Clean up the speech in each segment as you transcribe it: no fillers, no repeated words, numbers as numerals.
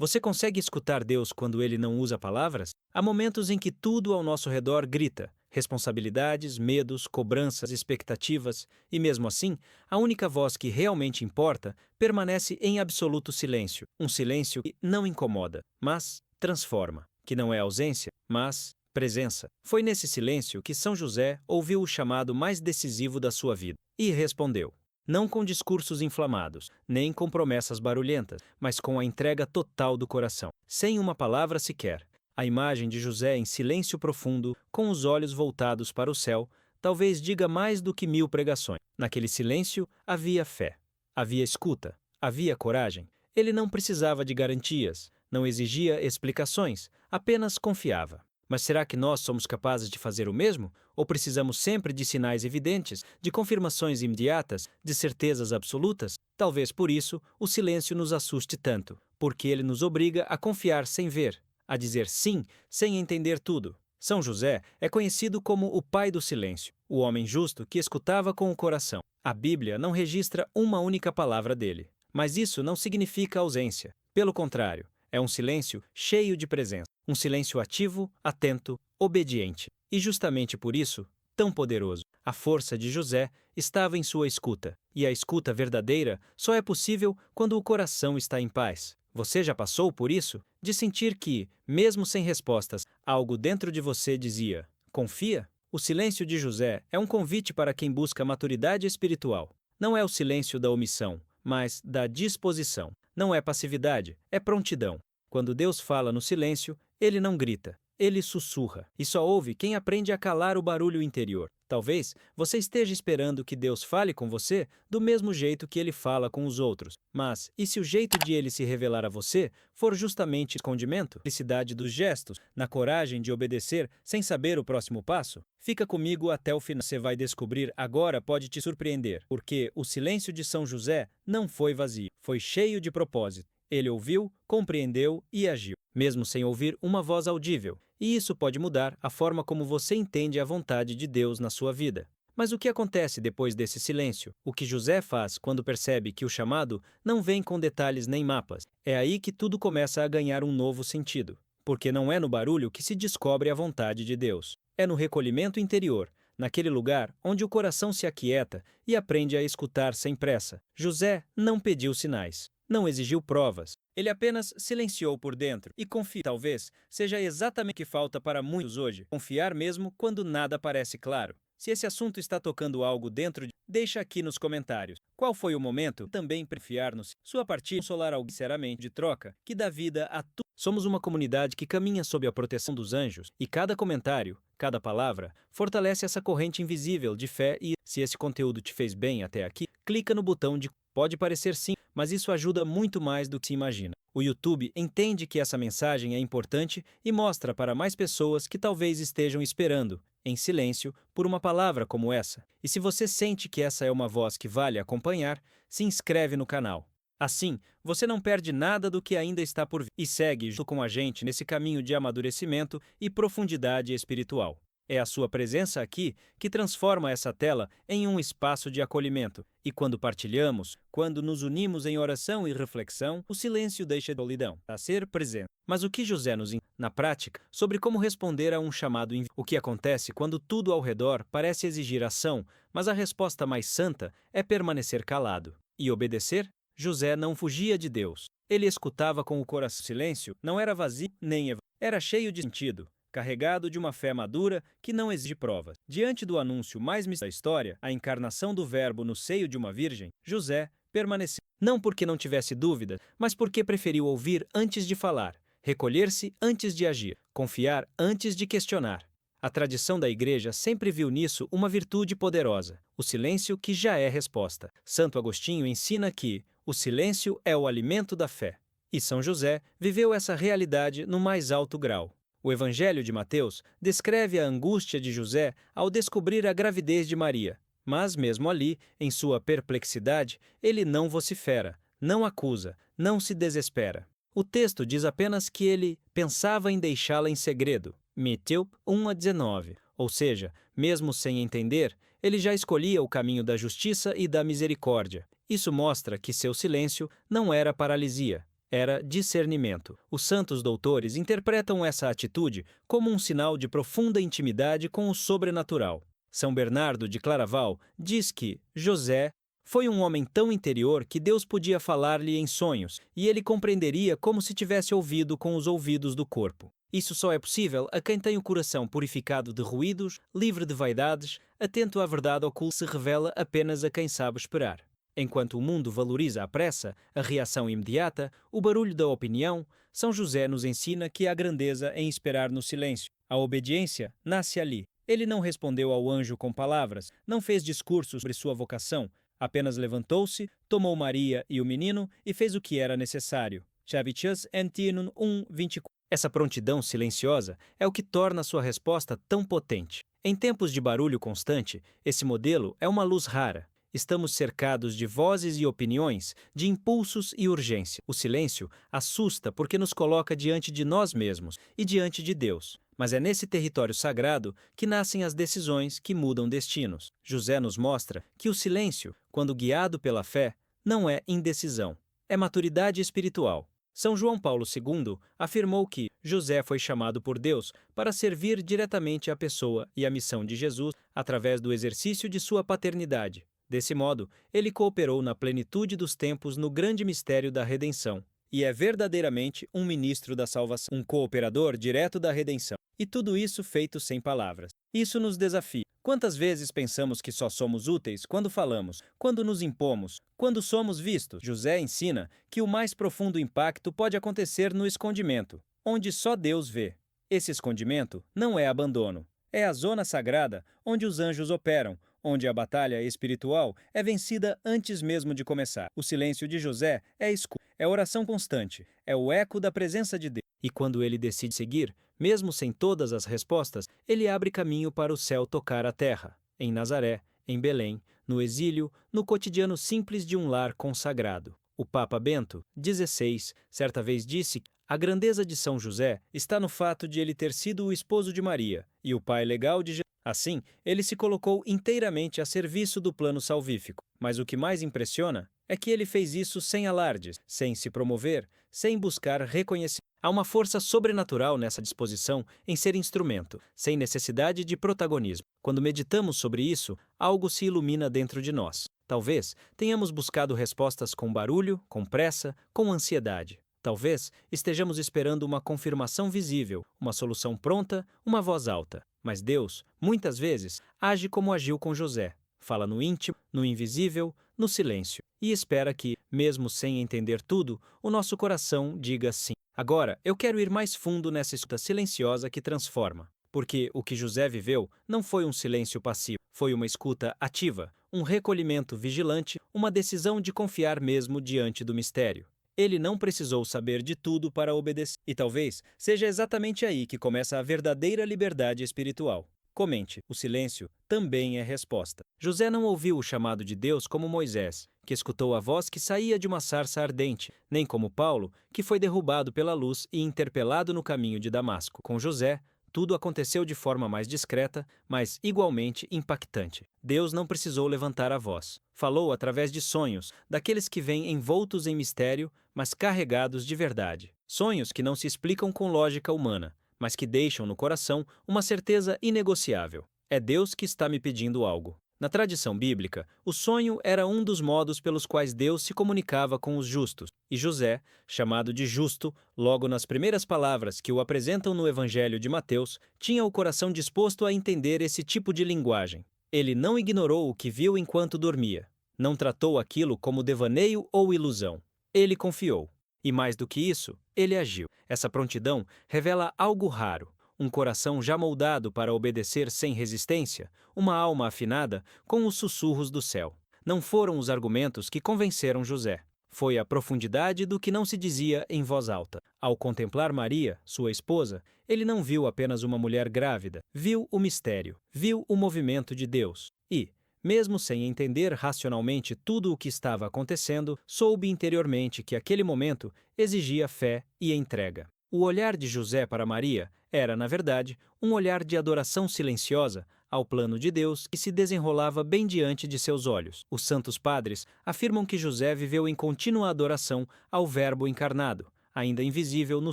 Você consegue escutar Deus quando ele não usa palavras? Há momentos em que tudo ao nosso redor grita: responsabilidades, medos, cobranças, expectativas, e mesmo assim, a única voz que realmente importa permanece em absoluto silêncio. Um silêncio que não incomoda, mas transforma, que não é ausência, mas presença. Foi nesse silêncio que São José ouviu o chamado mais decisivo da sua vida e respondeu. Não com discursos inflamados, nem com promessas barulhentas, mas com a entrega total do coração, sem uma palavra sequer. A imagem de José em silêncio profundo, com os olhos voltados para o céu, talvez diga mais do que 1000 pregações. Naquele silêncio havia fé, havia escuta, havia coragem. Ele não precisava de garantias, não exigia explicações, apenas confiava. Mas será que nós somos capazes de fazer o mesmo? Ou precisamos sempre de sinais evidentes, de confirmações imediatas, de certezas absolutas? Talvez por isso o silêncio nos assuste tanto, porque ele nos obriga a confiar sem ver, a dizer sim sem entender tudo. São José é conhecido como o pai do silêncio, o homem justo que escutava com o coração. A Bíblia não registra uma única palavra dele, mas isso não significa ausência. Pelo contrário, é um silêncio cheio de presença, um silêncio ativo, atento, obediente. E justamente por isso, tão poderoso. A força de José estava em sua escuta, e a escuta verdadeira só é possível quando o coração está em paz. Você já passou por isso? De sentir que, mesmo sem respostas, algo dentro de você dizia: confia? O silêncio de José é um convite para quem busca maturidade espiritual. Não é o silêncio da omissão, mas da disposição. Não é passividade, é prontidão. Quando Deus fala no silêncio, ele não grita, ele sussurra, e só ouve quem aprende a calar o barulho interior. Talvez você esteja esperando que Deus fale com você do mesmo jeito que ele fala com os outros. Mas, e se o jeito de ele se revelar a você for justamente escondimento, felicidade dos gestos, na coragem de obedecer sem saber o próximo passo? Fica comigo até o final. Você vai descobrir agora, pode te surpreender, porque o silêncio de São José não foi vazio, foi cheio de propósito. Ele ouviu, compreendeu e agiu, mesmo sem ouvir uma voz audível. E isso pode mudar a forma como você entende a vontade de Deus na sua vida. Mas o que acontece depois desse silêncio? O que José faz quando percebe que o chamado não vem com detalhes nem mapas? É aí que tudo começa a ganhar um novo sentido. Porque não é no barulho que se descobre a vontade de Deus. É no recolhimento interior, naquele lugar onde o coração se aquieta e aprende a escutar sem pressa. José não pediu sinais, não exigiu provas. Ele apenas silenciou por dentro e confia. Talvez seja exatamente o que falta para muitos hoje. Confiar mesmo quando nada parece claro. Se esse assunto está tocando algo dentro de... Deixa aqui nos comentários. Qual foi o momento? Também confiar-nos. Sua partilha consolar alguém sinceramente de troca que dá vida a tu. Somos uma comunidade que caminha sob a proteção dos anjos e cada comentário, cada palavra, fortalece essa corrente invisível de fé e, se esse conteúdo te fez bem até aqui, clica no botão de... Pode parecer simples, mas isso ajuda muito mais do que se imagina. O YouTube entende que essa mensagem é importante e mostra para mais pessoas que talvez estejam esperando, em silêncio, por uma palavra como essa. E se você sente que essa é uma voz que vale acompanhar, se inscreve no canal. Assim, você não perde nada do que ainda está por vir e segue junto com a gente nesse caminho de amadurecimento e profundidade espiritual. É a sua presença aqui que transforma essa tela em um espaço de acolhimento. E quando partilhamos, quando nos unimos em oração e reflexão, o silêncio deixa de solidão, a ser presente. Mas o que José nos ensina, na prática, sobre como responder a um chamado invisível? O que acontece quando tudo ao redor parece exigir ação, mas a resposta mais santa é permanecer calado e obedecer? José não fugia de Deus. Ele escutava com o coração. O silêncio não era vazio nem evasivo. Era cheio de sentido, carregado de uma fé madura que não exige provas. Diante do anúncio mais misterioso da história, a encarnação do Verbo no seio de uma virgem, José permaneceu. Não porque não tivesse dúvidas, mas porque preferiu ouvir antes de falar, recolher-se antes de agir, confiar antes de questionar. A tradição da Igreja sempre viu nisso uma virtude poderosa, o silêncio que já é resposta. Santo Agostinho ensina que o silêncio é o alimento da fé. E São José viveu essa realidade no mais alto grau. O Evangelho de Mateus descreve a angústia de José ao descobrir a gravidez de Maria, mas mesmo ali, em sua perplexidade, ele não vocifera, não acusa, não se desespera. O texto diz apenas que ele pensava em deixá-la em segredo, Mateus 1:19, ou seja, mesmo sem entender, ele já escolhia o caminho da justiça e da misericórdia. Isso mostra que seu silêncio não era paralisia, era discernimento. Os santos doutores interpretam essa atitude como um sinal de profunda intimidade com o sobrenatural. São Bernardo de Claraval diz que José foi um homem tão interior que Deus podia falar-lhe em sonhos e ele compreenderia como se tivesse ouvido com os ouvidos do corpo. Isso só é possível a quem tem o coração purificado de ruídos, livre de vaidades, atento à verdade oculta, se revela apenas a quem sabe esperar. Enquanto o mundo valoriza a pressa, a reação imediata, o barulho da opinião, São José nos ensina que há grandeza em esperar no silêncio. A obediência nasce ali. Ele não respondeu ao anjo com palavras, não fez discursos sobre sua vocação, apenas levantou-se, tomou Maria e o menino e fez o que era necessário. Chavichus Antinum 1:24. Essa prontidão silenciosa é o que torna sua resposta tão potente. Em tempos de barulho constante, esse modelo é uma luz rara. Estamos cercados de vozes e opiniões, de impulsos e urgência. O silêncio assusta porque nos coloca diante de nós mesmos e diante de Deus. Mas é nesse território sagrado que nascem as decisões que mudam destinos. José nos mostra que o silêncio, quando guiado pela fé, não é indecisão, é maturidade espiritual. São João Paulo II afirmou que José foi chamado por Deus para servir diretamente a pessoa e a missão de Jesus através do exercício de sua paternidade. Desse modo, ele cooperou na plenitude dos tempos no grande mistério da redenção, e é verdadeiramente um ministro da salvação, um cooperador direto da redenção. E tudo isso feito sem palavras. Isso nos desafia. Quantas vezes pensamos que só somos úteis quando falamos, quando nos impomos, quando somos vistos? José ensina que o mais profundo impacto pode acontecer no escondimento, onde só Deus vê. Esse escondimento não é abandono. É a zona sagrada onde os anjos operam, onde a batalha espiritual é vencida antes mesmo de começar. O silêncio de José é escuta, é oração constante, é o eco da presença de Deus. E quando ele decide seguir, mesmo sem todas as respostas, ele abre caminho para o céu tocar a terra. Em Nazaré, em Belém, no exílio, no cotidiano simples de um lar consagrado. O Papa Bento XVI certa vez disse que a grandeza de São José está no fato de ele ter sido o esposo de Maria e o pai legal de Jesus. Assim, ele se colocou inteiramente a serviço do plano salvífico. Mas o que mais impressiona é que ele fez isso sem alardes, sem se promover, sem buscar reconhecimento. Há uma força sobrenatural nessa disposição em ser instrumento, sem necessidade de protagonismo. Quando meditamos sobre isso, algo se ilumina dentro de nós. Talvez tenhamos buscado respostas com barulho, com pressa, com ansiedade. Talvez estejamos esperando uma confirmação visível, uma solução pronta, uma voz alta. Mas Deus, muitas vezes, age como agiu com José. Fala no íntimo, no invisível, no silêncio. E espera que, mesmo sem entender tudo, o nosso coração diga sim. Agora, eu quero ir mais fundo nessa escuta silenciosa que transforma. Porque o que José viveu não foi um silêncio passivo, foi uma escuta ativa, um recolhimento vigilante, uma decisão de confiar mesmo diante do mistério. Ele não precisou saber de tudo para obedecer. E talvez seja exatamente aí que começa a verdadeira liberdade espiritual. Comente, o silêncio também é resposta. José não ouviu o chamado de Deus como Moisés, que escutou a voz que saía de uma sarça ardente, nem como Paulo, que foi derrubado pela luz e interpelado no caminho de Damasco. Com José, tudo aconteceu de forma mais discreta, mas igualmente impactante. Deus não precisou levantar a voz. Falou através de sonhos, daqueles que vêm envoltos em mistério, mas carregados de verdade. Sonhos que não se explicam com lógica humana, mas que deixam no coração uma certeza inegociável. É Deus que está me pedindo algo. Na tradição bíblica, o sonho era um dos modos pelos quais Deus se comunicava com os justos, e José, chamado de justo, logo nas primeiras palavras que o apresentam no Evangelho de Mateus, tinha o coração disposto a entender esse tipo de linguagem. Ele não ignorou o que viu enquanto dormia, não tratou aquilo como devaneio ou ilusão. Ele confiou. E mais do que isso, ele agiu. Essa prontidão revela algo raro. Um coração já moldado para obedecer sem resistência, uma alma afinada com os sussurros do céu. Não foram os argumentos que convenceram José. Foi a profundidade do que não se dizia em voz alta. Ao contemplar Maria, sua esposa, ele não viu apenas uma mulher grávida, viu o mistério, viu o movimento de Deus. E, mesmo sem entender racionalmente tudo o que estava acontecendo, soube interiormente que aquele momento exigia fé e entrega. O olhar de José para Maria era, na verdade, um olhar de adoração silenciosa, ao plano de Deus que se desenrolava bem diante de seus olhos. Os santos padres afirmam que José viveu em contínua adoração ao Verbo encarnado, ainda invisível no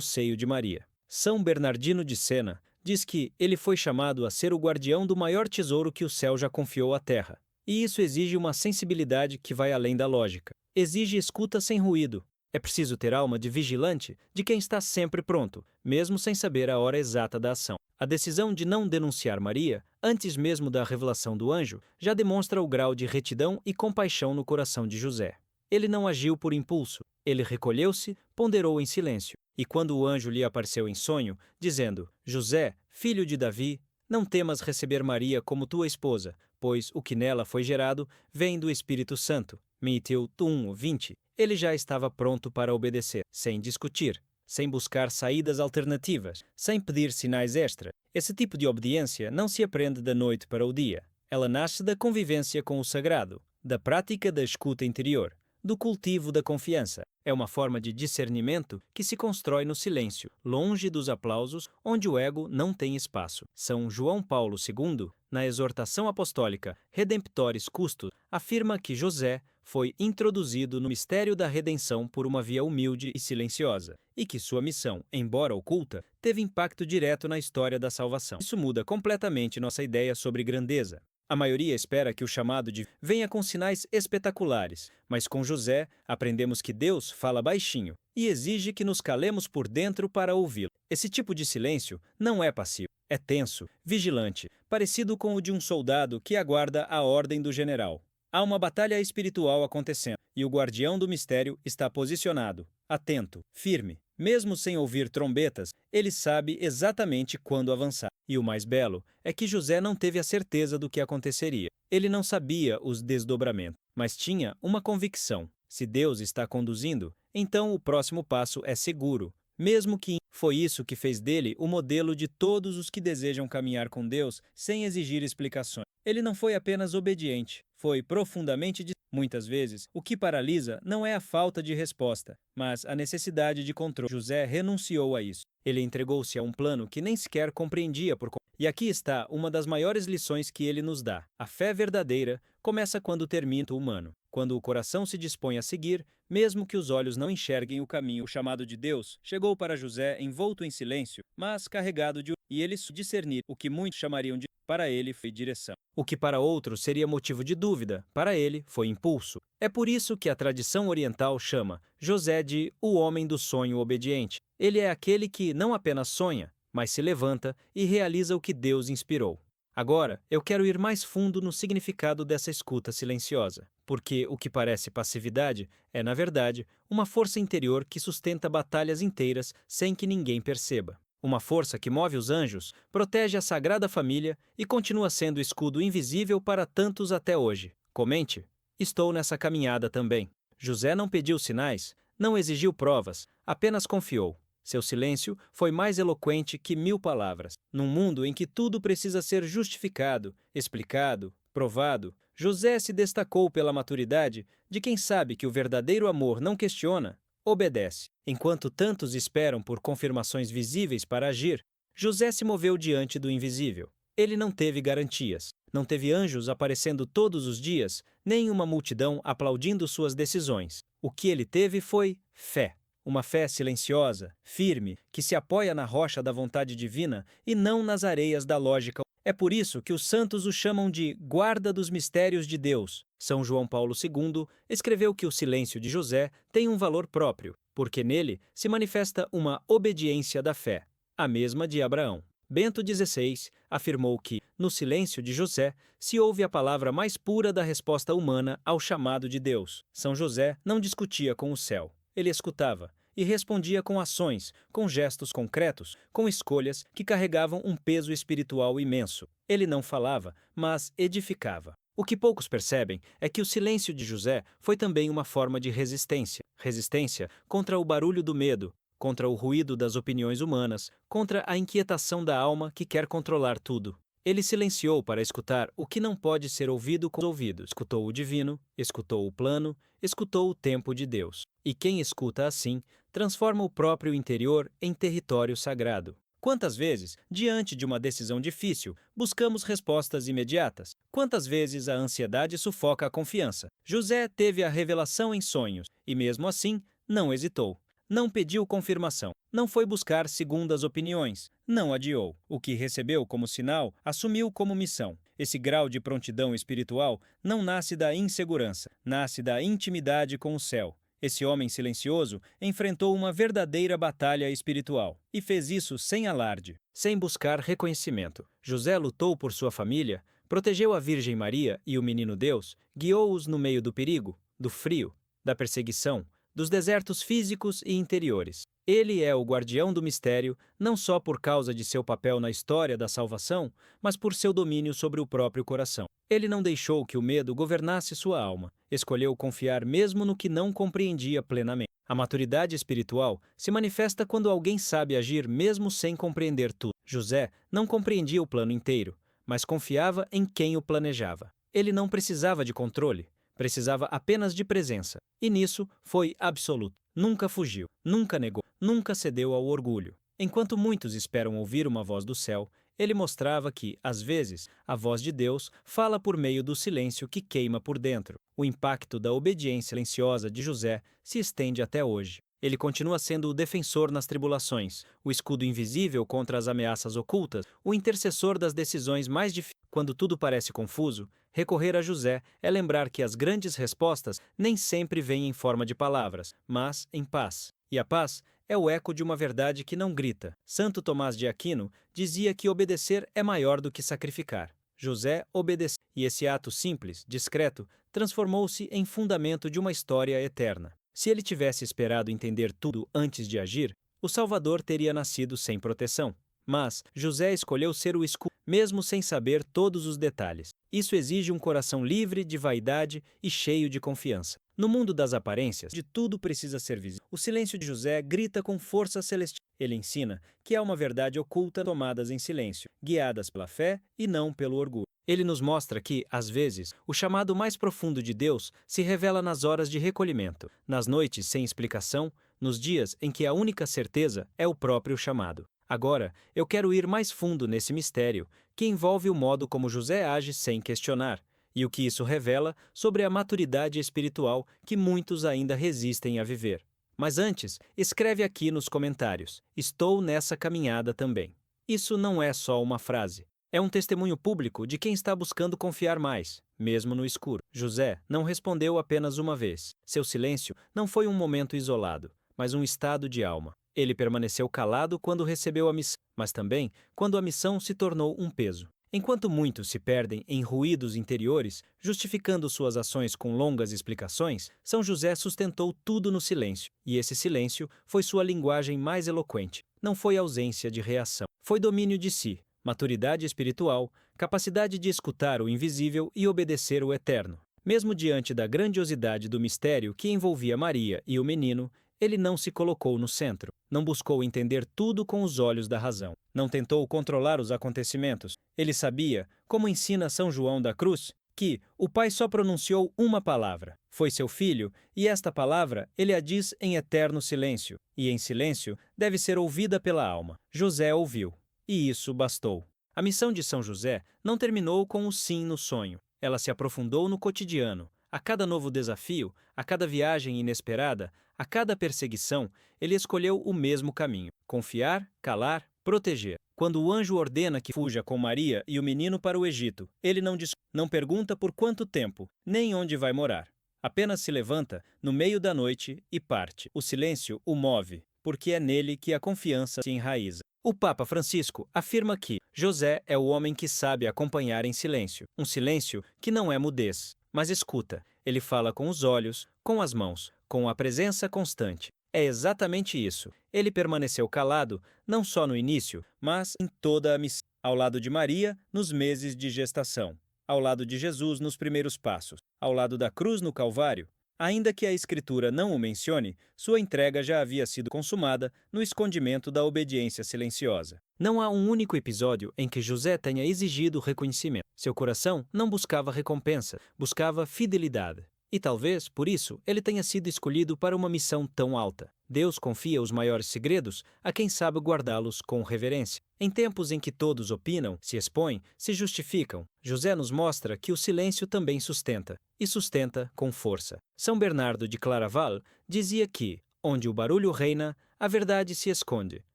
seio de Maria. São Bernardino de Sena diz que ele foi chamado a ser o guardião do maior tesouro que o céu já confiou à terra. E isso exige uma sensibilidade que vai além da lógica. Exige escuta sem ruído. É preciso ter alma de vigilante, de quem está sempre pronto, mesmo sem saber a hora exata da ação. A decisão de não denunciar Maria, antes mesmo da revelação do anjo, já demonstra o grau de retidão e compaixão no coração de José. Ele não agiu por impulso, ele recolheu-se, ponderou em silêncio. E quando o anjo lhe apareceu em sonho, dizendo: José, filho de Davi, não temas receber Maria como tua esposa, pois o que nela foi gerado vem do Espírito Santo. Mateus 1:20. Ele já estava pronto para obedecer, sem discutir, sem buscar saídas alternativas, sem pedir sinais extra. Esse tipo de obediência não se aprende da noite para o dia. Ela nasce da convivência com o sagrado, da prática da escuta interior, do cultivo da confiança. É uma forma de discernimento que se constrói no silêncio, longe dos aplausos, onde o ego não tem espaço. São João Paulo II, na exortação apostólica Redemptoris Custos, afirma que José foi introduzido no mistério da redenção por uma via humilde e silenciosa, e que sua missão, embora oculta, teve impacto direto na história da salvação. Isso muda completamente nossa ideia sobre grandeza. A maioria espera que o chamado de venha com sinais espetaculares, mas com José aprendemos que Deus fala baixinho e exige que nos calemos por dentro para ouvi-lo. Esse tipo de silêncio não é passivo, é tenso, vigilante, parecido com o de um soldado que aguarda a ordem do general. Há uma batalha espiritual acontecendo e o guardião do mistério está posicionado, atento, firme. Mesmo sem ouvir trombetas, ele sabe exatamente quando avançar. E o mais belo é que José não teve a certeza do que aconteceria. Ele não sabia os desdobramentos, mas tinha uma convicção. Se Deus está conduzindo, então o próximo passo é seguro. Mesmo que foi isso que fez dele o modelo de todos os que desejam caminhar com Deus sem exigir explicações. Ele não foi apenas obediente, foi profundamente Muitas vezes, o que paralisa não é a falta de resposta, mas a necessidade de controle. José renunciou a isso. Ele entregou-se a um plano que nem sequer compreendia por completo. E aqui está uma das maiores lições que ele nos dá. A fé verdadeira começa quando termina o humano, quando o coração se dispõe a seguir, mesmo que os olhos não enxerguem o caminho. O chamado de Deus chegou para José envolto em silêncio, mas carregado de e ele discernir o que muitos chamariam de para ele foi direção. O que para outros seria motivo de dúvida, para ele foi impulso. É por isso que a tradição oriental chama José de o homem do sonho obediente. Ele é aquele que não apenas sonha, mas se levanta e realiza o que Deus inspirou. Agora, eu quero ir mais fundo no significado dessa escuta silenciosa, porque o que parece passividade é, na verdade, uma força interior que sustenta batalhas inteiras sem que ninguém perceba. Uma força que move os anjos, protege a Sagrada Família e continua sendo escudo invisível para tantos até hoje. Comente: estou nessa caminhada também. José não pediu sinais, não exigiu provas, apenas confiou. Seu silêncio foi mais eloquente que 1000 palavras. Num mundo em que tudo precisa ser justificado, explicado, provado, José se destacou pela maturidade de quem sabe que o verdadeiro amor não questiona, obedece. Enquanto tantos esperam por confirmações visíveis para agir, José se moveu diante do invisível. Ele não teve garantias, não teve anjos aparecendo todos os dias, nem uma multidão aplaudindo suas decisões. O que ele teve foi fé. Uma fé silenciosa, firme, que se apoia na rocha da vontade divina e não nas areias da lógica. É por isso que os santos o chamam de guarda dos mistérios de Deus. São João Paulo II escreveu que o silêncio de José tem um valor próprio, porque nele se manifesta uma obediência da fé, a mesma de Abraão. Bento XVI afirmou que, no silêncio de José, se ouve a palavra mais pura da resposta humana ao chamado de Deus. São José não discutia com o céu. Ele escutava e respondia com ações, com gestos concretos, com escolhas que carregavam um peso espiritual imenso. Ele não falava, mas edificava. O que poucos percebem é que o silêncio de José foi também uma forma de resistência. Resistência contra o barulho do medo, contra o ruído das opiniões humanas, contra a inquietação da alma que quer controlar tudo. Ele silenciou para escutar o que não pode ser ouvido com os ouvidos. Escutou o divino, escutou o plano, escutou o tempo de Deus. E quem escuta assim, transforma o próprio interior em território sagrado. Quantas vezes, diante de uma decisão difícil, buscamos respostas imediatas? Quantas vezes a ansiedade sufoca a confiança? José teve a revelação em sonhos e, mesmo assim, não hesitou. Não pediu confirmação, não foi buscar segundas opiniões, não adiou. O que recebeu como sinal, assumiu como missão. Esse grau de prontidão espiritual não nasce da insegurança, nasce da intimidade com o céu. Esse homem silencioso enfrentou uma verdadeira batalha espiritual e fez isso sem alarde, sem buscar reconhecimento. José lutou por sua família, protegeu a Virgem Maria e o Menino Deus, guiou-os no meio do perigo, do frio, da perseguição, dos desertos físicos e interiores. Ele é o guardião do mistério, não só por causa de seu papel na história da salvação, mas por seu domínio sobre o próprio coração. Ele não deixou que o medo governasse sua alma, escolheu confiar mesmo no que não compreendia plenamente. A maturidade espiritual se manifesta quando alguém sabe agir mesmo sem compreender tudo. José não compreendia o plano inteiro, mas confiava em quem o planejava. Ele não precisava de controle. Precisava apenas de presença, e nisso foi absoluto. Nunca fugiu, nunca negou, nunca cedeu ao orgulho. Enquanto muitos esperam ouvir uma voz do céu, ele mostrava que, às vezes, a voz de Deus fala por meio do silêncio que queima por dentro. O impacto da obediência silenciosa de José se estende até hoje. Ele continua sendo o defensor nas tribulações, o escudo invisível contra as ameaças ocultas, o intercessor das decisões mais difíceis. Quando tudo parece confuso, recorrer a José é lembrar que as grandes respostas nem sempre vêm em forma de palavras, mas em paz. E a paz é o eco de uma verdade que não grita. Santo Tomás de Aquino dizia que obedecer é maior do que sacrificar. José obedeceu, e esse ato simples, discreto, transformou-se em fundamento de uma história eterna. Se ele tivesse esperado entender tudo antes de agir, o Salvador teria nascido sem proteção. Mas José escolheu ser o escudo, mesmo sem saber todos os detalhes. Isso exige um coração livre de vaidade e cheio de confiança. No mundo das aparências, de tudo precisa ser visível. O silêncio de José grita com força celestial. Ele ensina que há uma verdade oculta tomadas em silêncio, guiadas pela fé e não pelo orgulho. Ele nos mostra que, às vezes, o chamado mais profundo de Deus se revela nas horas de recolhimento, nas noites sem explicação, nos dias em que a única certeza é o próprio chamado. Agora, eu quero ir mais fundo nesse mistério, que envolve o modo como José age sem questionar, e o que isso revela sobre a maturidade espiritual que muitos ainda resistem a viver. Mas antes, escreve aqui nos comentários: estou nessa caminhada também. Isso não é só uma frase. É um testemunho público de quem está buscando confiar mais, mesmo no escuro. José não respondeu apenas uma vez. Seu silêncio não foi um momento isolado, mas um estado de alma. Ele permaneceu calado quando recebeu a missão, mas também quando a missão se tornou um peso. Enquanto muitos se perdem em ruídos interiores, justificando suas ações com longas explicações, São José sustentou tudo no silêncio, e esse silêncio foi sua linguagem mais eloquente. Não foi ausência de reação, foi domínio de si, maturidade espiritual, capacidade de escutar o invisível e obedecer o eterno. Mesmo diante da grandiosidade do mistério que envolvia Maria e o menino, ele não se colocou no centro, não buscou entender tudo com os olhos da razão, não tentou controlar os acontecimentos. Ele sabia, como ensina São João da Cruz, que o Pai só pronunciou uma palavra, foi seu Filho, e esta palavra ele a diz em eterno silêncio, e em silêncio deve ser ouvida pela alma. José ouviu, e isso bastou. A missão de São José não terminou com o sim no sonho, ela se aprofundou no cotidiano. A cada novo desafio, a cada viagem inesperada, a cada perseguição, ele escolheu o mesmo caminho: confiar, calar, proteger. Quando o anjo ordena que fuja com Maria e o menino para o Egito, ele não pergunta por quanto tempo, nem onde vai morar. Apenas se levanta no meio da noite e parte. O silêncio o move, porque é nele que a confiança se enraiza. O Papa Francisco afirma que José é o homem que sabe acompanhar em silêncio, um silêncio que não é mudez, mas escuta. Ele fala com os olhos, com as mãos, com a presença constante. É exatamente isso. Ele permaneceu calado, não só no início, mas em toda a missão. Ao lado de Maria, nos meses de gestação. Ao lado de Jesus, nos primeiros passos. Ao lado da cruz no Calvário. Ainda que a Escritura não o mencione, sua entrega já havia sido consumada no escondimento da obediência silenciosa. Não há um único episódio em que José tenha exigido reconhecimento. Seu coração não buscava recompensa, buscava fidelidade. E talvez, por isso, ele tenha sido escolhido para uma missão tão alta. Deus confia os maiores segredos a quem sabe guardá-los com reverência. Em tempos em que todos opinam, se expõem, se justificam, José nos mostra que o silêncio também sustenta, e sustenta com força. São Bernardo de Claraval dizia que, onde o barulho reina, a verdade se esconde,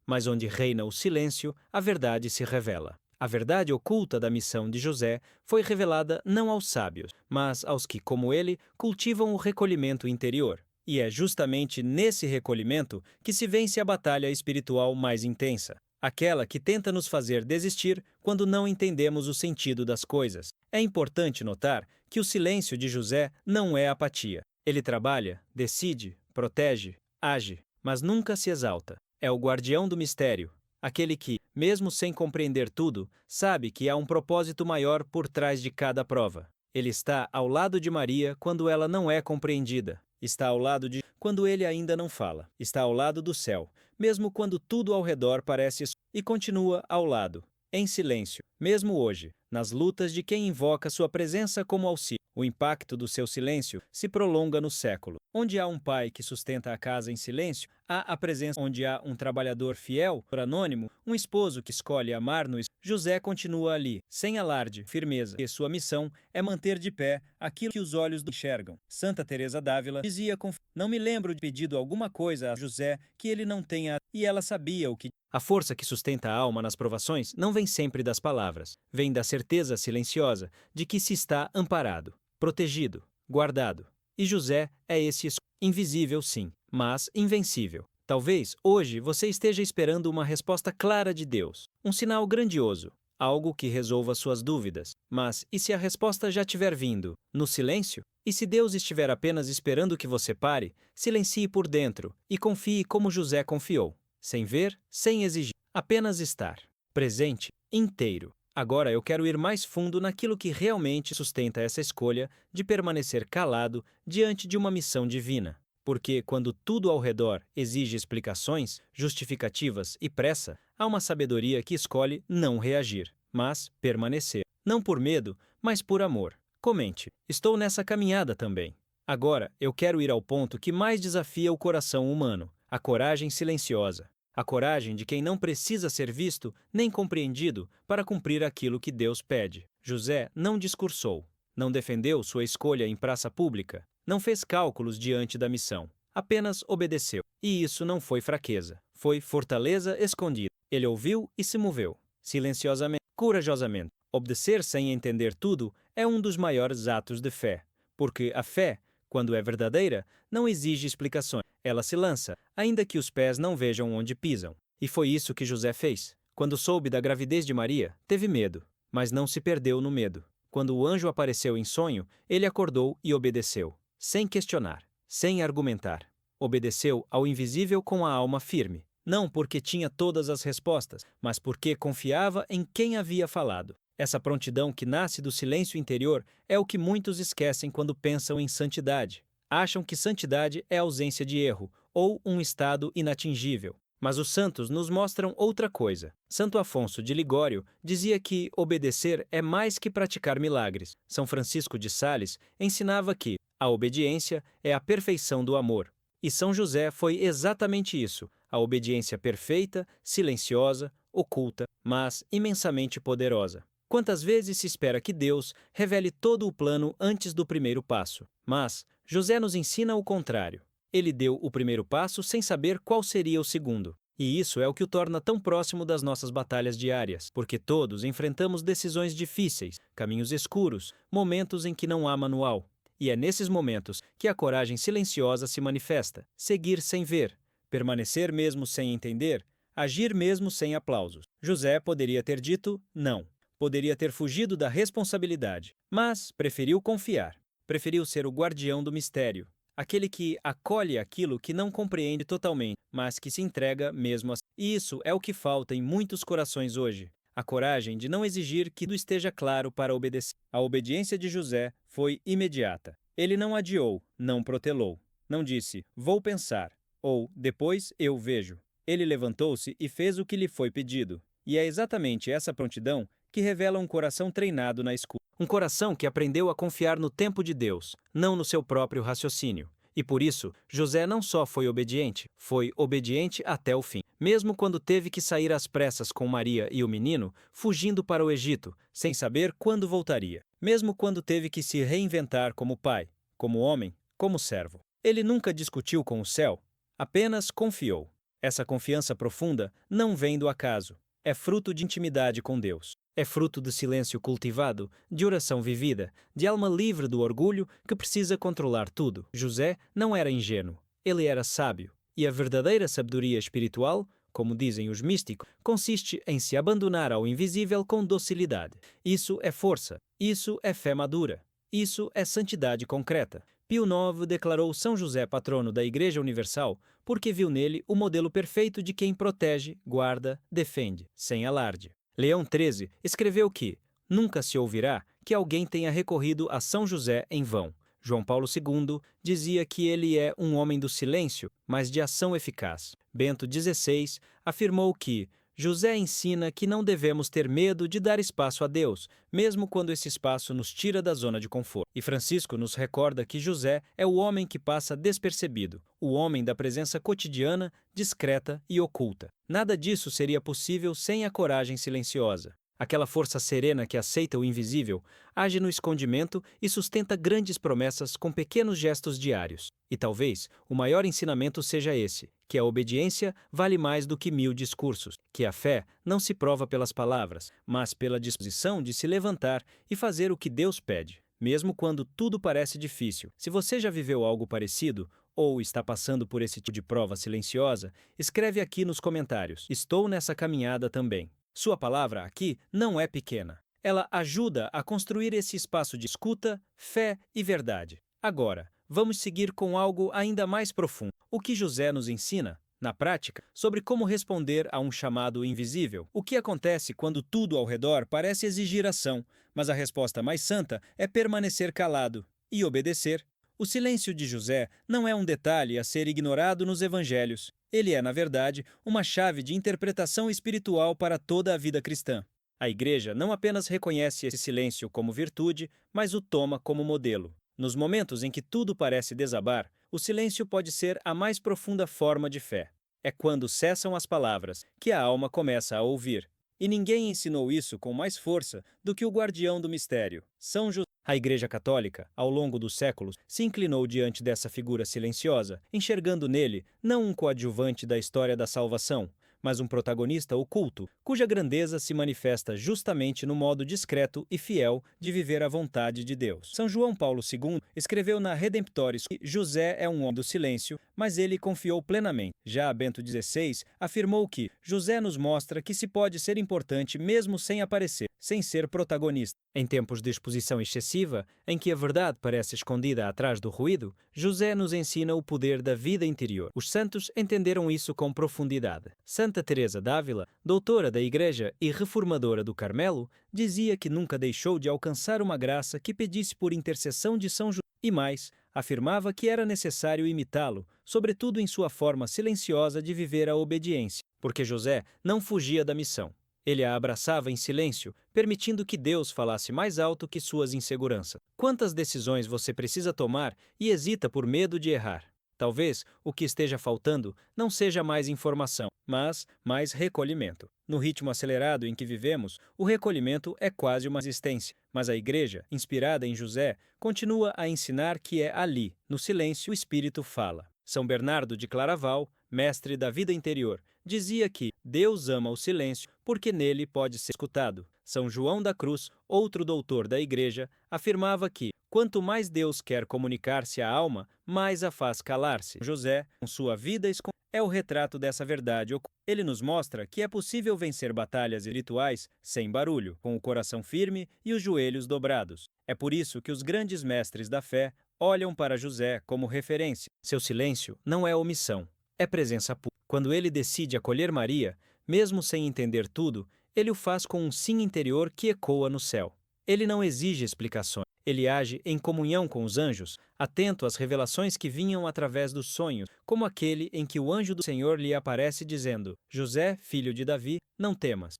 mas onde reina o silêncio, a verdade se revela. A verdade oculta da missão de José foi revelada não aos sábios, mas aos que, como ele, cultivam o recolhimento interior. E é justamente nesse recolhimento que se vence a batalha espiritual mais intensa, aquela que tenta nos fazer desistir quando não entendemos o sentido das coisas. É importante notar que o silêncio de José não é apatia. Ele trabalha, decide, protege, age, mas nunca se exalta. É o guardião do mistério, aquele que, mesmo sem compreender tudo, sabe que há um propósito maior por trás de cada prova. Ele está ao lado de Maria quando ela não é compreendida. Está ao lado de quando ele ainda não fala. Está ao lado do céu, mesmo quando tudo ao redor parece escuro. E continua ao lado, em silêncio, mesmo hoje, nas lutas de quem invoca sua presença como auxílio. O impacto do seu silêncio se prolonga no século. Onde há um pai que sustenta a casa em silêncio, há a presença. Onde há um trabalhador fiel, anônimo, um esposo que escolhe amar no José continua ali, sem alarde, firmeza, e sua missão é manter de pé aquilo que os olhos enxergam. Santa Teresa d'Ávila dizia com não me lembro de pedido alguma coisa a José que ele não tenha, e ela sabia o que. A força que sustenta a alma nas provações não vem sempre das palavras, vem da certeza silenciosa de que se está amparado, protegido, guardado. E José é esse invisível sim, mas invencível. Talvez hoje você esteja esperando uma resposta clara de Deus, um sinal grandioso, algo que resolva suas dúvidas. Mas e se a resposta já tiver vindo, no silêncio? E se Deus estiver apenas esperando que você pare, silencie por dentro e confie como José confiou, sem ver, sem exigir, apenas estar presente, inteiro. Agora eu quero ir mais fundo naquilo que realmente sustenta essa escolha de permanecer calado diante de uma missão divina. Porque, quando tudo ao redor exige explicações, justificativas e pressa, há uma sabedoria que escolhe não reagir, mas permanecer. Não por medo, mas por amor. Comente: estou nessa caminhada também. Agora, eu quero ir ao ponto que mais desafia o coração humano: a coragem silenciosa. A coragem de quem não precisa ser visto nem compreendido para cumprir aquilo que Deus pede. José não discursou, não defendeu sua escolha em praça pública, não fez cálculos diante da missão, apenas obedeceu. E isso não foi fraqueza, foi fortaleza escondida. Ele ouviu e se moveu, silenciosamente, corajosamente. Obedecer sem entender tudo é um dos maiores atos de fé, porque a fé, quando é verdadeira, não exige explicações. Ela se lança, ainda que os pés não vejam onde pisam. E foi isso que José fez. Quando soube da gravidez de Maria, teve medo, mas não se perdeu no medo. Quando o anjo apareceu em sonho, ele acordou e obedeceu, sem questionar, sem argumentar. Obedeceu ao invisível com a alma firme, não porque tinha todas as respostas, mas porque confiava em quem havia falado. Essa prontidão que nasce do silêncio interior é o que muitos esquecem quando pensam em santidade. Acham que santidade é ausência de erro, ou um estado inatingível. Mas os santos nos mostram outra coisa. Santo Afonso de Ligório dizia que obedecer é mais que praticar milagres. São Francisco de Sales ensinava que a obediência é a perfeição do amor. E São José foi exatamente isso, a obediência perfeita, silenciosa, oculta, mas imensamente poderosa. Quantas vezes se espera que Deus revele todo o plano antes do primeiro passo? Mas José nos ensina o contrário. Ele deu o primeiro passo sem saber qual seria o segundo. E isso é o que o torna tão próximo das nossas batalhas diárias, porque todos enfrentamos decisões difíceis, caminhos escuros, momentos em que não há manual. E é nesses momentos que a coragem silenciosa se manifesta. Seguir sem ver, permanecer mesmo sem entender, agir mesmo sem aplausos. José poderia ter dito não. Poderia ter fugido da responsabilidade, mas preferiu confiar. Preferiu ser o guardião do mistério, aquele que acolhe aquilo que não compreende totalmente, mas que se entrega mesmo assim. E isso é o que falta em muitos corações hoje, a coragem de não exigir que tudo esteja claro para obedecer. A obediência de José foi imediata. Ele não adiou, não protelou, não disse, vou pensar, ou depois eu vejo. Ele levantou-se e fez o que lhe foi pedido. E é exatamente essa prontidão que revela um coração treinado na escuta. Um coração que aprendeu a confiar no tempo de Deus, não no seu próprio raciocínio. E por isso, José não só foi obediente até o fim. Mesmo quando teve que sair às pressas com Maria e o menino, fugindo para o Egito, sem saber quando voltaria. Mesmo quando teve que se reinventar como pai, como homem, como servo. Ele nunca discutiu com o céu, apenas confiou. Essa confiança profunda não vem do acaso. É fruto de intimidade com Deus. É fruto de silêncio cultivado, de oração vivida, de alma livre do orgulho que precisa controlar tudo. José não era ingênuo, ele era sábio. E a verdadeira sabedoria espiritual, como dizem os místicos, consiste em se abandonar ao invisível com docilidade. Isso é força, isso é fé madura, isso é santidade concreta. Pio IX declarou São José patrono da Igreja Universal porque viu nele o modelo perfeito de quem protege, guarda, defende, sem alarde. Leão XIII escreveu que nunca se ouvirá que alguém tenha recorrido a São José em vão. João Paulo II dizia que ele é um homem do silêncio, mas de ação eficaz. Bento XVI afirmou que José ensina que não devemos ter medo de dar espaço a Deus, mesmo quando esse espaço nos tira da zona de conforto. E Francisco nos recorda que José é o homem que passa despercebido, o homem da presença cotidiana, discreta e oculta. Nada disso seria possível sem a coragem silenciosa. Aquela força serena que aceita o invisível, age no escondimento e sustenta grandes promessas com pequenos gestos diários. E talvez o maior ensinamento seja esse, que a obediência vale mais do que 1000 discursos, que a fé não se prova pelas palavras, mas pela disposição de se levantar e fazer o que Deus pede, mesmo quando tudo parece difícil. Se você já viveu algo parecido, ou está passando por esse tipo de prova silenciosa, escreve aqui nos comentários. Estou nessa caminhada também. Sua palavra aqui não é pequena. Ela ajuda a construir esse espaço de escuta, fé e verdade. Agora, vamos seguir com algo ainda mais profundo. O que José nos ensina, na prática, sobre como responder a um chamado invisível. O que acontece quando tudo ao redor parece exigir ação, mas a resposta mais santa é permanecer calado e obedecer. O silêncio de José não é um detalhe a ser ignorado nos evangelhos. Ele é, na verdade, uma chave de interpretação espiritual para toda a vida cristã. A Igreja não apenas reconhece esse silêncio como virtude, mas o toma como modelo. Nos momentos em que tudo parece desabar, o silêncio pode ser a mais profunda forma de fé. É quando cessam as palavras que a alma começa a ouvir. E ninguém ensinou isso com mais força do que o guardião do mistério, São José. A Igreja Católica, ao longo dos séculos, se inclinou diante dessa figura silenciosa, enxergando nele não um coadjuvante da história da salvação, mas um protagonista oculto, cuja grandeza se manifesta justamente no modo discreto e fiel de viver a vontade de Deus. São João Paulo II escreveu na Redemptoris que José é um homem do silêncio, mas ele confiou plenamente. Já Bento XVI afirmou que José nos mostra que se pode ser importante mesmo sem aparecer, sem ser protagonista. Em tempos de exposição excessiva, em que a verdade parece escondida atrás do ruído, José nos ensina o poder da vida interior. Os santos entenderam isso com profundidade. Santa Teresa d'Ávila, doutora da Igreja e reformadora do Carmelo, dizia que nunca deixou de alcançar uma graça que pedisse por intercessão de São José. E mais, afirmava que era necessário imitá-lo, sobretudo em sua forma silenciosa de viver a obediência, porque José não fugia da missão. Ele a abraçava em silêncio, permitindo que Deus falasse mais alto que suas inseguranças. Quantas decisões você precisa tomar e hesita por medo de errar? Talvez o que esteja faltando não seja mais informação, mas mais recolhimento. No ritmo acelerado em que vivemos, o recolhimento é quase uma existência. Mas a Igreja, inspirada em José, continua a ensinar que é ali, no silêncio, o Espírito fala. São Bernardo de Claraval, mestre da vida interior, dizia que Deus ama o silêncio porque nele pode ser escutado. São João da Cruz, outro doutor da Igreja, afirmava que quanto mais Deus quer comunicar-se à alma, mais a faz calar-se. José, com sua vida escondida, é o retrato dessa verdade. Ele nos mostra que é possível vencer batalhas espirituais sem barulho, com o coração firme e os joelhos dobrados. É por isso que os grandes mestres da fé olham para José como referência. Seu silêncio não é omissão, é presença pura. Quando ele decide acolher Maria, mesmo sem entender tudo, ele o faz com um sim interior que ecoa no céu. Ele não exige explicações. Ele age em comunhão com os anjos, atento às revelações que vinham através dos sonhos, como aquele em que o anjo do Senhor lhe aparece dizendo: José, filho de Davi, não temas.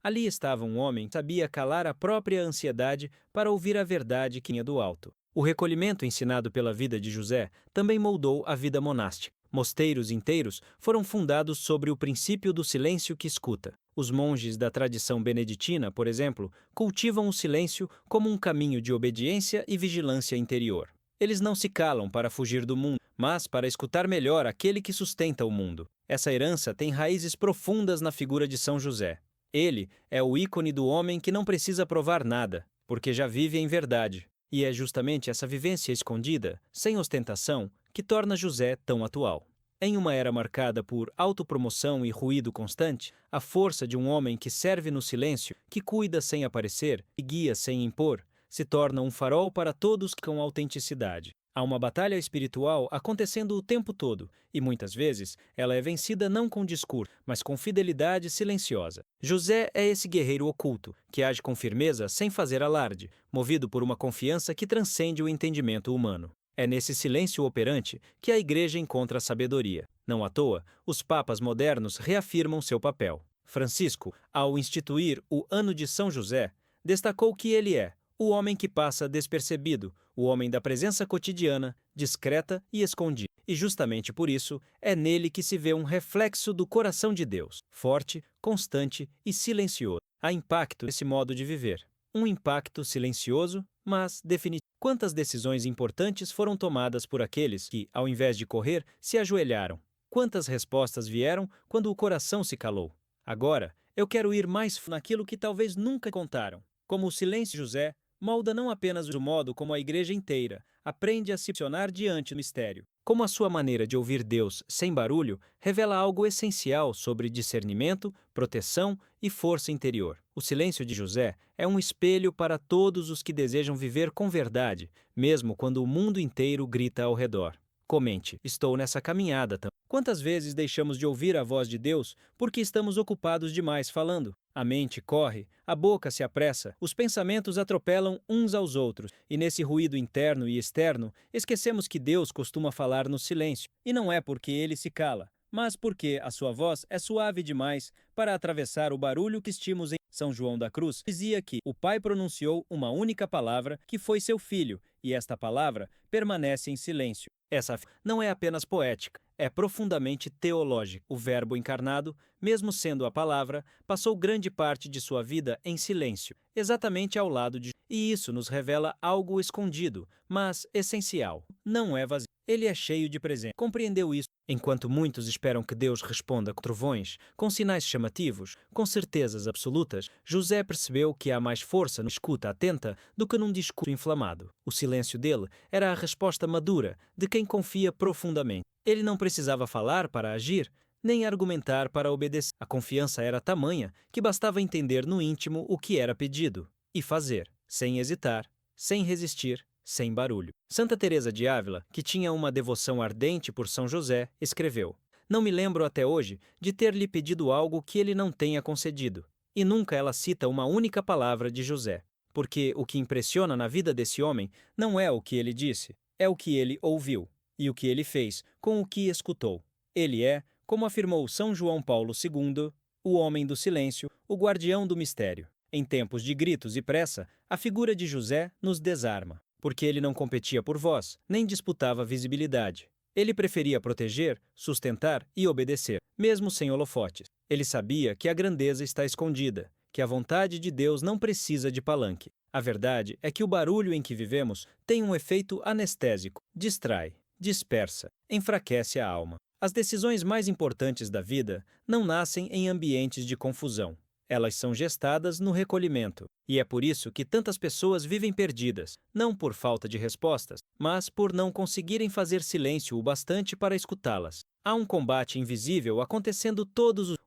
Ali estava um homem que sabia calar a própria ansiedade para ouvir a verdade que vinha do alto. O recolhimento ensinado pela vida de José também moldou a vida monástica. Mosteiros inteiros foram fundados sobre o princípio do silêncio que escuta. Os monges da tradição beneditina, por exemplo, cultivam o silêncio como um caminho de obediência e vigilância interior. Eles não se calam para fugir do mundo, mas para escutar melhor aquele que sustenta o mundo. Essa herança tem raízes profundas na figura de São José. Ele é o ícone do homem que não precisa provar nada, porque já vive em verdade. E é justamente essa vivência escondida, sem ostentação, que torna José tão atual. Em uma era marcada por autopromoção e ruído constante, a força de um homem que serve no silêncio, que cuida sem aparecer e guia sem impor, se torna um farol para todos com autenticidade. Há uma batalha espiritual acontecendo o tempo todo, e muitas vezes ela é vencida não com discurso, mas com fidelidade silenciosa. José é esse guerreiro oculto, que age com firmeza sem fazer alarde, movido por uma confiança que transcende o entendimento humano. É nesse silêncio operante que a Igreja encontra a sabedoria. Não à toa, os papas modernos reafirmam seu papel. Francisco, ao instituir o Ano de São José, destacou que ele é o homem que passa despercebido, o homem da presença cotidiana, discreta e escondida. E justamente por isso, é nele que se vê um reflexo do coração de Deus, forte, constante e silencioso. Há impacto nesse modo de viver. Um impacto silencioso, mas definitivo. Quantas decisões importantes foram tomadas por aqueles que, ao invés de correr, se ajoelharam? Quantas respostas vieram quando o coração se calou? Agora, eu quero ir mais naquilo que talvez nunca contaram. Como o silêncio de José molda não apenas o modo como a Igreja inteira aprende a se posicionar diante do mistério, como a sua maneira de ouvir Deus sem barulho revela algo essencial sobre discernimento, proteção e força interior. O silêncio de José é um espelho para todos os que desejam viver com verdade, mesmo quando o mundo inteiro grita ao redor. Comente, estou nessa caminhada também. Quantas vezes deixamos de ouvir a voz de Deus porque estamos ocupados demais falando? A mente corre, a boca se apressa, os pensamentos atropelam uns aos outros, e nesse ruído interno e externo, esquecemos que Deus costuma falar no silêncio, e não é porque ele se cala, mas porque a sua voz é suave demais para atravessar o barulho que estimos em São João da Cruz. Dizia que o Pai pronunciou uma única palavra, que foi seu Filho, e esta palavra permanece em silêncio. Essa não é apenas poética, é profundamente teológica. O Verbo encarnado, mesmo sendo a palavra, passou grande parte de sua vida em silêncio, exatamente ao lado de... E isso nos revela algo escondido, mas essencial. Não é vazio. Ele é cheio de presente. Compreendeu isso? Enquanto muitos esperam que Deus responda com trovões, com sinais chamativos, com certezas absolutas, José percebeu que há mais força na escuta atenta do que num discurso inflamado. O silêncio dele era a resposta madura de quem confia profundamente. Ele não precisava falar para agir, nem argumentar para obedecer. A confiança era tamanha que bastava entender no íntimo o que era pedido e fazer, sem hesitar, sem resistir, sem barulho. Santa Teresa de Ávila, que tinha uma devoção ardente por São José, escreveu: "Não me lembro até hoje de ter-lhe pedido algo que ele não tenha concedido." E nunca ela cita uma única palavra de José, porque o que impressiona na vida desse homem não é o que ele disse, é o que ele ouviu e o que ele fez com o que escutou. Ele é, como afirmou São João Paulo II, o homem do silêncio, o guardião do mistério. Em tempos de gritos e pressa, a figura de José nos desarma, porque ele não competia por voz, nem disputava visibilidade. Ele preferia proteger, sustentar e obedecer, mesmo sem holofotes. Ele sabia que a grandeza está escondida, que a vontade de Deus não precisa de palanque. A verdade é que o barulho em que vivemos tem um efeito anestésico, distrai, dispersa, enfraquece a alma. As decisões mais importantes da vida não nascem em ambientes de confusão. Elas são gestadas no recolhimento, e é por isso que tantas pessoas vivem perdidas, não por falta de respostas, mas por não conseguirem fazer silêncio o bastante para escutá-las. Há um combate invisível acontecendo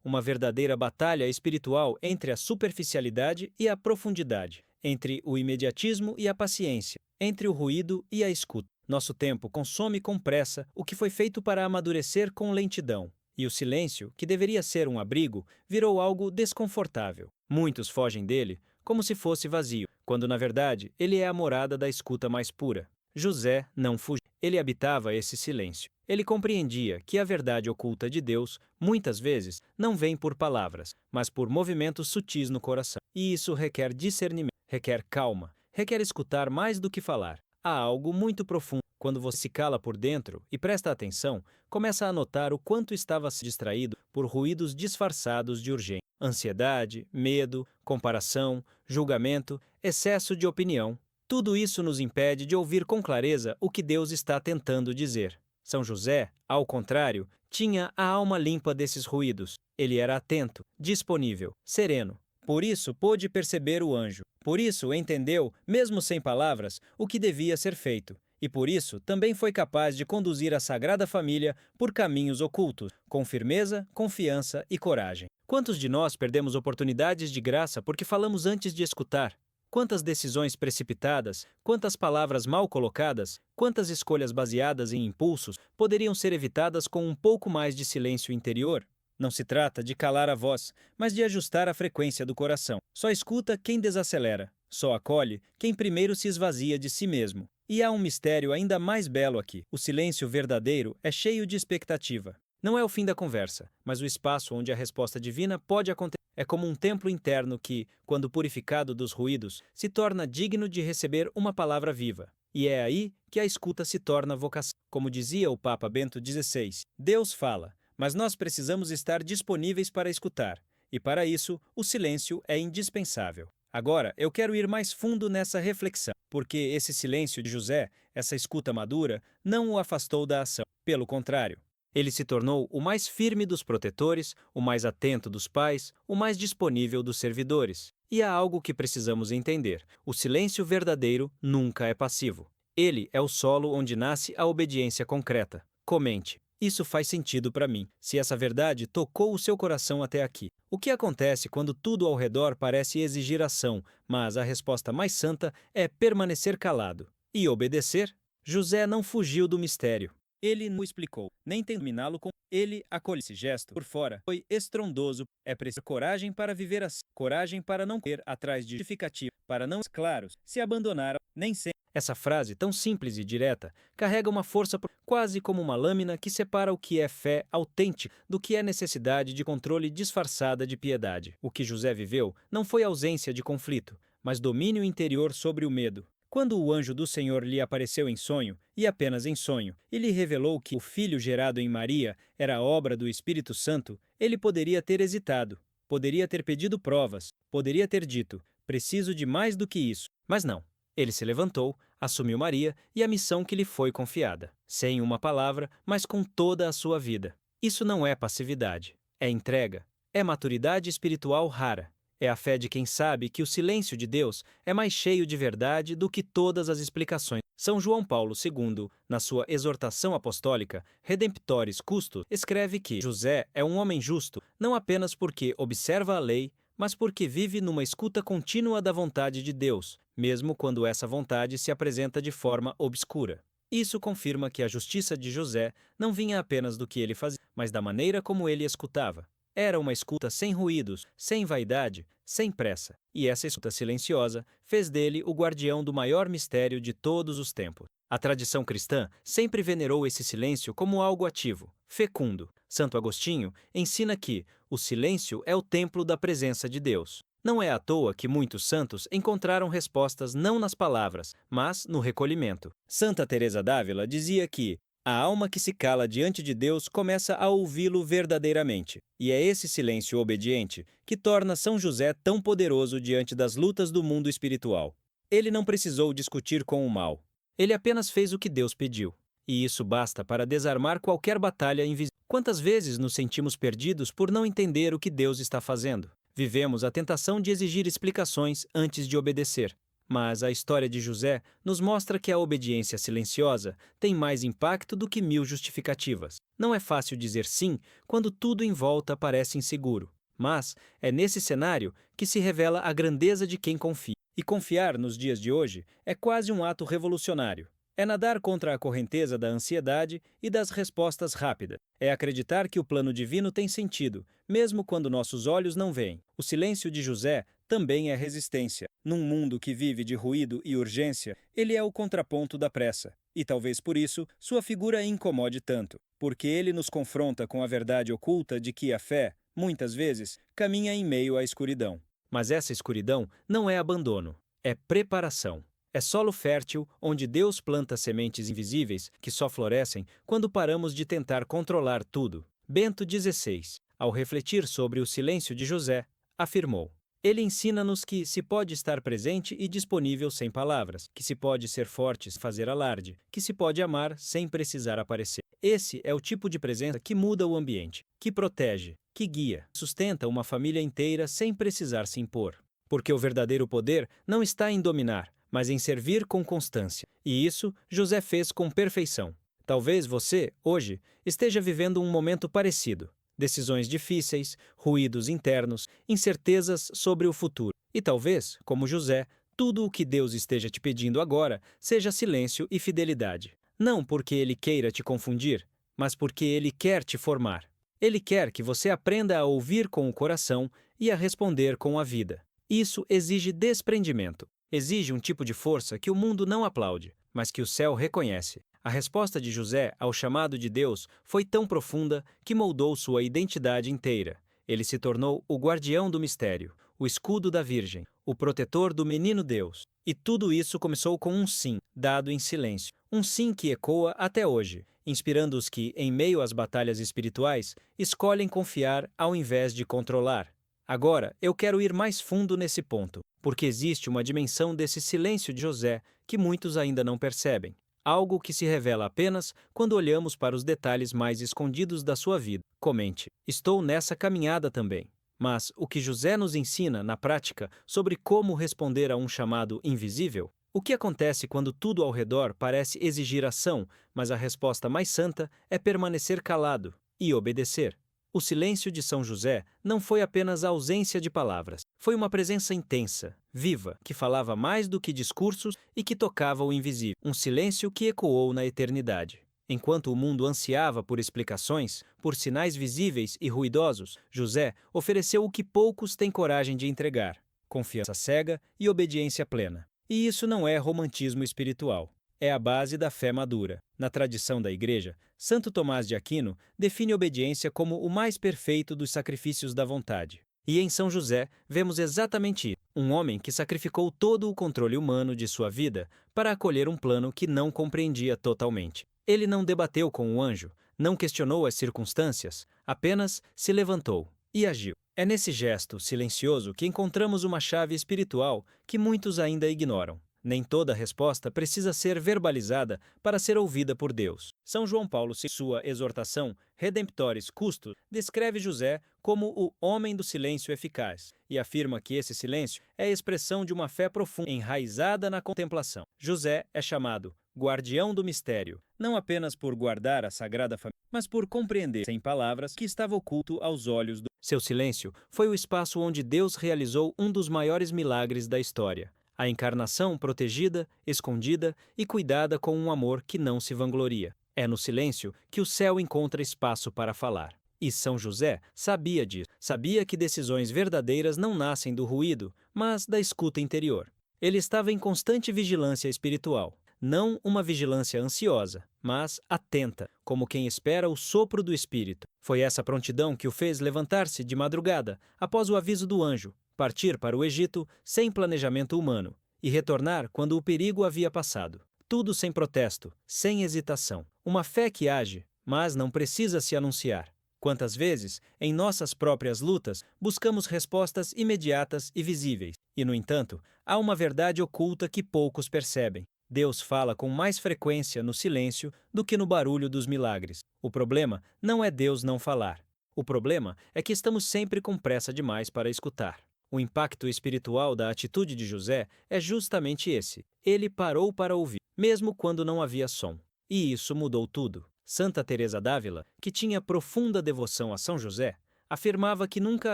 uma verdadeira batalha espiritual entre a superficialidade e a profundidade, entre o imediatismo e a paciência, entre o ruído e a escuta. Nosso tempo consome com pressa o que foi feito para amadurecer com lentidão. E o silêncio, que deveria ser um abrigo, virou algo desconfortável. Muitos fogem dele como se fosse vazio, quando na verdade ele é a morada da escuta mais pura. José não fugia, ele habitava esse silêncio. Ele compreendia que a verdade oculta de Deus, muitas vezes, não vem por palavras, mas por movimentos sutis no coração. E isso requer discernimento, requer calma, requer escutar mais do que falar. Há algo muito profundo. Quando você se cala por dentro e presta atenção, começa a notar o quanto estava se distraído por ruídos disfarçados de urgência. Ansiedade, medo, comparação, julgamento, excesso de opinião. Tudo isso nos impede de ouvir com clareza o que Deus está tentando dizer. São José, ao contrário, tinha a alma limpa desses ruídos. Ele era atento, disponível, sereno. Por isso pôde perceber o anjo. Por isso entendeu, mesmo sem palavras, o que devia ser feito. E por isso também foi capaz de conduzir a Sagrada Família por caminhos ocultos, com firmeza, confiança e coragem. Quantos de nós perdemos oportunidades de graça porque falamos antes de escutar? Quantas decisões precipitadas, quantas palavras mal colocadas, quantas escolhas baseadas em impulsos poderiam ser evitadas com um pouco mais de silêncio interior? Não se trata de calar a voz, mas de ajustar a frequência do coração. Só escuta quem desacelera, só acolhe quem primeiro se esvazia de si mesmo. E há um mistério ainda mais belo aqui. O silêncio verdadeiro é cheio de expectativa. Não é o fim da conversa, mas o espaço onde a resposta divina pode acontecer. É como um templo interno que, quando purificado dos ruídos, se torna digno de receber uma palavra viva. E é aí que a escuta se torna vocação. Como dizia o Papa Bento XVI, Deus fala, mas nós precisamos estar disponíveis para escutar. E para isso, o silêncio é indispensável. Agora, eu quero ir mais fundo nessa reflexão, porque esse silêncio de José, essa escuta madura, não o afastou da ação. Pelo contrário, ele se tornou o mais firme dos protetores, o mais atento dos pais, o mais disponível dos servidores. E há algo que precisamos entender: o silêncio verdadeiro nunca é passivo. Ele é o solo onde nasce a obediência concreta. Comente. Isso faz sentido para mim, se essa verdade tocou o seu coração até aqui. O que acontece quando tudo ao redor parece exigir ação, mas a resposta mais santa é permanecer calado e obedecer? José não fugiu do mistério. Ele não explicou, nem tentou dominá-lo com. Ele acolheu esse gesto por fora. Foi estrondoso. É preciso coragem para viver assim. Coragem para não correr atrás de justificativa, para não ser claros, se abandonar. Nem sempre. Essa frase, tão simples e direta, carrega uma força quase como uma lâmina que separa o que é fé autêntica do que é necessidade de controle disfarçada de piedade. O que José viveu não foi ausência de conflito, mas domínio interior sobre o medo. Quando o anjo do Senhor lhe apareceu em sonho, e apenas em sonho, e lhe revelou que o filho gerado em Maria era obra do Espírito Santo, ele poderia ter hesitado, poderia ter pedido provas, poderia ter dito, preciso de mais do que isso. Mas não. Ele se levantou, assumiu Maria e a missão que lhe foi confiada, sem uma palavra, mas com toda a sua vida. Isso não é passividade, é entrega, é maturidade espiritual rara. É a fé de quem sabe que o silêncio de Deus é mais cheio de verdade do que todas as explicações. São João Paulo II, na sua exortação apostólica Redemptoris Custos, escreve que José é um homem justo não apenas porque observa a lei, mas porque vive numa escuta contínua da vontade de Deus, mesmo quando essa vontade se apresenta de forma obscura. Isso confirma que a justiça de José não vinha apenas do que ele fazia, mas da maneira como ele escutava. Era uma escuta sem ruídos, sem vaidade, sem pressa. E essa escuta silenciosa fez dele o guardião do maior mistério de todos os tempos. A tradição cristã sempre venerou esse silêncio como algo ativo, fecundo. Santo Agostinho ensina que o silêncio é o templo da presença de Deus. Não é à toa que muitos santos encontraram respostas não nas palavras, mas no recolhimento. Santa Teresa d'Ávila dizia que a alma que se cala diante de Deus começa a ouvi-lo verdadeiramente. E é esse silêncio obediente que torna São José tão poderoso diante das lutas do mundo espiritual. Ele não precisou discutir com o mal. Ele apenas fez o que Deus pediu. E isso basta para desarmar qualquer batalha invisível. Quantas vezes nos sentimos perdidos por não entender o que Deus está fazendo? Vivemos a tentação de exigir explicações antes de obedecer. Mas a história de José nos mostra que a obediência silenciosa tem mais impacto do que 1000 justificativas. Não é fácil dizer sim quando tudo em volta parece inseguro. Mas é nesse cenário que se revela a grandeza de quem confia. E confiar nos dias de hoje é quase um ato revolucionário. É nadar contra a correnteza da ansiedade e das respostas rápidas. É acreditar que o plano divino tem sentido, mesmo quando nossos olhos não veem. O silêncio de José também é resistência. Num mundo que vive de ruído e urgência, ele é o contraponto da pressa. E talvez por isso sua figura incomode tanto, porque ele nos confronta com a verdade oculta de que a fé, muitas vezes, caminha em meio à escuridão. Mas essa escuridão não é abandono, é preparação. É solo fértil onde Deus planta sementes invisíveis que só florescem quando paramos de tentar controlar tudo. Bento XVI, ao refletir sobre o silêncio de José, afirmou: ele ensina-nos que se pode estar presente e disponível sem palavras, que se pode ser forte sem fazer alarde, que se pode amar sem precisar aparecer. Esse é o tipo de presença que muda o ambiente, que protege, que guia, sustenta uma família inteira sem precisar se impor. Porque o verdadeiro poder não está em dominar, mas em servir com constância. E isso José fez com perfeição. Talvez você, hoje, esteja vivendo um momento parecido. Decisões difíceis, ruídos internos, incertezas sobre o futuro. E talvez, como José, tudo o que Deus esteja te pedindo agora seja silêncio e fidelidade. Não porque Ele queira te confundir, mas porque Ele quer te formar. Ele quer que você aprenda a ouvir com o coração e a responder com a vida. Isso exige desprendimento. Exige um tipo de força que o mundo não aplaude, mas que o céu reconhece. A resposta de José ao chamado de Deus foi tão profunda que moldou sua identidade inteira. Ele se tornou o guardião do mistério, o escudo da Virgem, o protetor do menino Deus. E tudo isso começou com um sim, dado em silêncio. Um sim que ecoa até hoje, inspirando os que, em meio às batalhas espirituais, escolhem confiar ao invés de controlar. Agora, eu quero ir mais fundo nesse ponto, porque existe uma dimensão desse silêncio de José que muitos ainda não percebem. Algo que se revela apenas quando olhamos para os detalhes mais escondidos da sua vida. Comente: estou nessa caminhada também. Mas o que José nos ensina, na prática, sobre como responder a um chamado invisível? O que acontece quando tudo ao redor parece exigir ação, mas a resposta mais santa é permanecer calado e obedecer? O silêncio de São José não foi apenas a ausência de palavras, foi uma presença intensa, viva, que falava mais do que discursos e que tocava o invisível. Um silêncio que ecoou na eternidade. Enquanto o mundo ansiava por explicações, por sinais visíveis e ruidosos, José ofereceu o que poucos têm coragem de entregar: confiança cega e obediência plena. E isso não é romantismo espiritual. É a base da fé madura. Na tradição da Igreja, Santo Tomás de Aquino define obediência como o mais perfeito dos sacrifícios da vontade. E em São José vemos exatamente isso: um homem que sacrificou todo o controle humano de sua vida para acolher um plano que não compreendia totalmente. Ele não debateu com o anjo, não questionou as circunstâncias, apenas se levantou e agiu. É nesse gesto silencioso que encontramos uma chave espiritual que muitos ainda ignoram. Nem toda resposta precisa ser verbalizada para ser ouvida por Deus. São João Paulo, em sua exortação Redemptoris Custos, descreve José como o homem do silêncio eficaz e afirma que esse silêncio é a expressão de uma fé profunda, enraizada na contemplação. José é chamado guardião do mistério, não apenas por guardar a Sagrada Família, mas por compreender, sem palavras, que estava oculto aos olhos do... Seu silêncio foi o espaço onde Deus realizou um dos maiores milagres da história: a encarnação protegida, escondida e cuidada com um amor que não se vangloria. É no silêncio que o céu encontra espaço para falar. E São José sabia disso. Sabia que decisões verdadeiras não nascem do ruído, mas da escuta interior. Ele estava em constante vigilância espiritual. Não uma vigilância ansiosa, mas atenta, como quem espera o sopro do Espírito. Foi essa prontidão que o fez levantar-se de madrugada, após o aviso do anjo, partir para o Egito sem planejamento humano e retornar quando o perigo havia passado. Tudo sem protesto, sem hesitação. Uma fé que age, mas não precisa se anunciar. Quantas vezes, em nossas próprias lutas, buscamos respostas imediatas e visíveis, e, no entanto, há uma verdade oculta que poucos percebem. Deus fala com mais frequência no silêncio do que no barulho dos milagres. O problema não é Deus não falar. O problema é que estamos sempre com pressa demais para escutar. O impacto espiritual da atitude de José é justamente esse. Ele parou para ouvir, mesmo quando não havia som. E isso mudou tudo. Santa Teresa d'Ávila, que tinha profunda devoção a São José, afirmava que nunca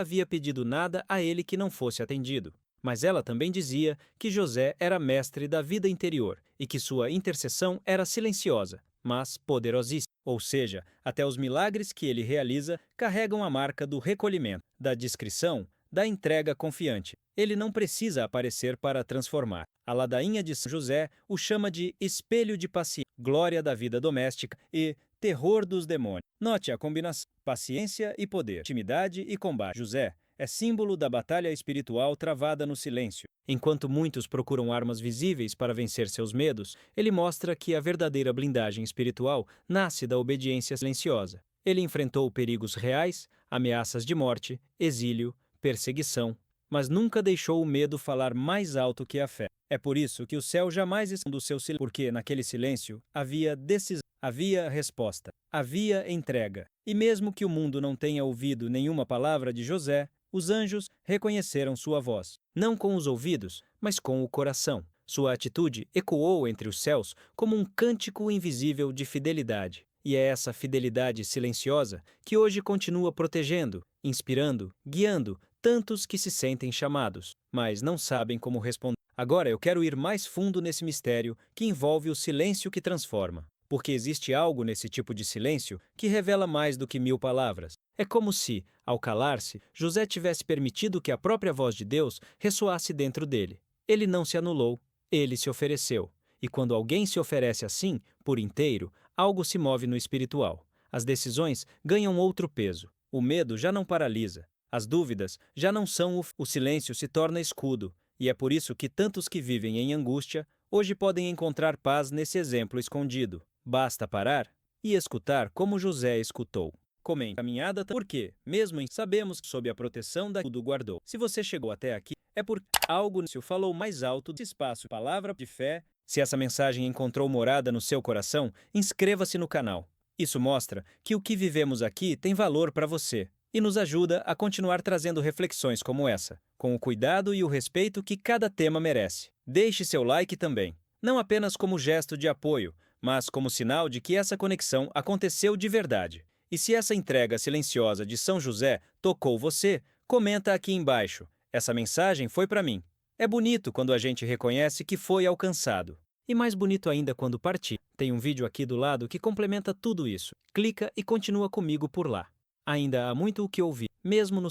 havia pedido nada a ele que não fosse atendido. Mas ela também dizia que José era mestre da vida interior e que sua intercessão era silenciosa, mas poderosíssima. Ou seja, até os milagres que ele realiza carregam a marca do recolhimento, da discrição, da entrega confiante. Ele não precisa aparecer para transformar. A ladainha de São José o chama de espelho de paciência, glória da vida doméstica e terror dos demônios. Note a combinação: paciência e poder, intimidade e combate. José é símbolo da batalha espiritual travada no silêncio. Enquanto muitos procuram armas visíveis para vencer seus medos, ele mostra que a verdadeira blindagem espiritual nasce da obediência silenciosa. Ele enfrentou perigos reais, ameaças de morte, exílio, perseguição, mas nunca deixou o medo falar mais alto que a fé. É por isso que o céu jamais esconde o seu silêncio, porque naquele silêncio havia decisão, havia resposta, havia entrega. E mesmo que o mundo não tenha ouvido nenhuma palavra de José, os anjos reconheceram sua voz, não com os ouvidos, mas com o coração. Sua atitude ecoou entre os céus como um cântico invisível de fidelidade. E é essa fidelidade silenciosa que hoje continua protegendo, inspirando, guiando tantos que se sentem chamados, mas não sabem como responder. Agora eu quero ir mais fundo nesse mistério que envolve o silêncio que transforma, porque existe algo nesse tipo de silêncio que revela mais do que 1000 palavras. É como se, ao calar-se, José tivesse permitido que a própria voz de Deus ressoasse dentro dele. Ele não se anulou, ele se ofereceu. E quando alguém se oferece assim, por inteiro, algo se move no espiritual. As decisões ganham outro peso. O medo já não paralisa. As dúvidas já não são o silêncio se torna escudo. E é por isso que tantos que vivem em angústia hoje podem encontrar paz nesse exemplo escondido. Basta parar e escutar como José escutou. Comente. Caminhada porque, mesmo em sabemos que sob a proteção da tudo guardou. Se você chegou até aqui, é porque algo se falou mais alto desse espaço. Palavra de fé. Se essa mensagem encontrou morada no seu coração, inscreva-se no canal. Isso mostra que o que vivemos aqui tem valor para você e nos ajuda a continuar trazendo reflexões como essa, com o cuidado e o respeito que cada tema merece. Deixe seu like também, não apenas como gesto de apoio, mas como sinal de que essa conexão aconteceu de verdade. E se essa entrega silenciosa de São José tocou você, comenta aqui embaixo. Essa mensagem foi para mim. É bonito quando a gente reconhece que foi alcançado. E mais bonito ainda quando partir. Tem um vídeo aqui do lado que complementa tudo isso. Clica e continua comigo por lá. Ainda há muito o que ouvir, mesmo no